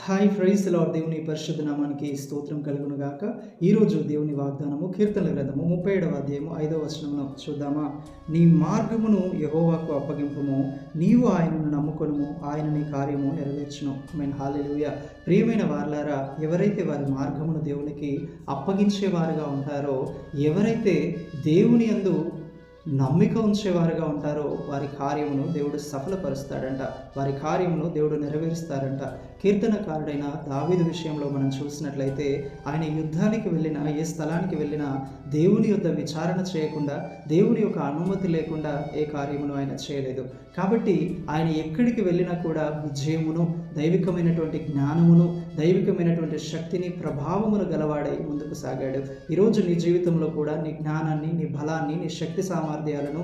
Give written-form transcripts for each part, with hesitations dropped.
Hi praise lord. దేవుని పరిశుద్ధ నామానికి స్తోత్రం కలుగును గాక. ఈరోజు దేవుని వాగ్దానము కీర్తనల గ్రంథము 37వ అధ్యాయము 5వ వచనమును చూద్దామా. నీ మార్గమును యెహోవాకు అప్పగింపుము, నీవు ఆయనను నమ్ముకొనుము, ఆయన నీ కార్యము నెరవేర్చును. ఆమేన్. హల్లెలూయా. ప్రియమైన వారలారా, ఎవరైతే వారి మార్గమును దేవునికి అప్పగించేవారుగా ఉంటారో, ఎవరైతే దేవుని యందు నమ్మిక ఉంచేవారుగా ఉంటారో, వారి కార్యమును దేవుడు సఫలపరుస్తాడంట, వారి కార్యమును దేవుడు నెరవేరుస్తాడంట. కీర్తనకారుడైన దావీదు విషయంలో మనం చూసినట్లయితే, ఆయన యుద్ధానికి వెళ్ళినా, ఏ స్థలానికి వెళ్ళినా దేవుని యొద్ద విచారణ చేయకుండా, దేవుని యొక్క అనుమతి లేకుండా ఏ కార్యమును ఆయన చేయలేదు. కాబట్టి ఆయన ఎక్కడికి వెళ్ళినా కూడా విజయమును, దైవికమైనటువంటి జ్ఞానమును, దైవికమైనటువంటి శక్తిని, ప్రభావమును గలవాడై ముందుకు సాగాడు. ఈరోజు నీ జీవితంలో కూడా నీ జ్ఞానాన్ని, నీ బలాన్ని, నీ శక్తి సామర్థ్యాలను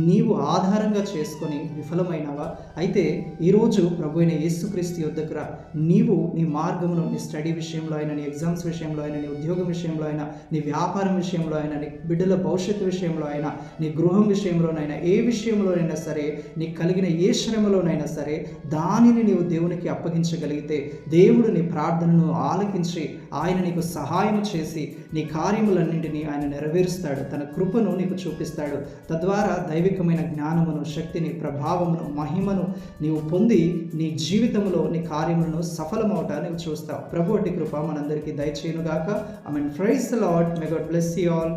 నీవు ఆధారంగా చేసుకొని విఫలమైనవా? అయితే ఈరోజు ప్రభు అయిన యేసుక్రీస్తు యొద్దకు రా. నీవు నీ మార్గమును, నీ స్టడీ విషయంలో అయినా, నీ ఎగ్జామ్స్ విషయంలో అయినా, నీ ఉద్యోగం విషయంలో అయినా, నీ వ్యాపారం విషయంలో అయినా, నీ బిడ్డల భవిష్యత్తు విషయంలో అయినా, నీ గృహం విషయంలోనైనా, ఏ విషయంలోనైనా సరే, నీకు కలిగిన ఏ శ్రమలోనైనా సరే, దానిని నీవు దేవునికి అప్పగించగలిగితే, దేవుడు నీ ప్రార్థనను ఆలకించి ఆయన నీకు సహాయం చేసి నీ కార్యములన్నింటినీ ఆయన నెరవేరుస్తాడు. తన కృపను నీకు చూపిస్తాడు. తద్వారా దైవికమైన జ్ఞానమును, శక్తిని, ప్రభావమును, మహిమను నీవు పొంది నీ జీవితంలో నీ కార్యములను సఫలమవట నీవు చూస్తావు. ప్రభు అట్టి కృప మనందరికీ దయచేయునుగాక. ఆమేన్. Praise the Lord. May God bless you all.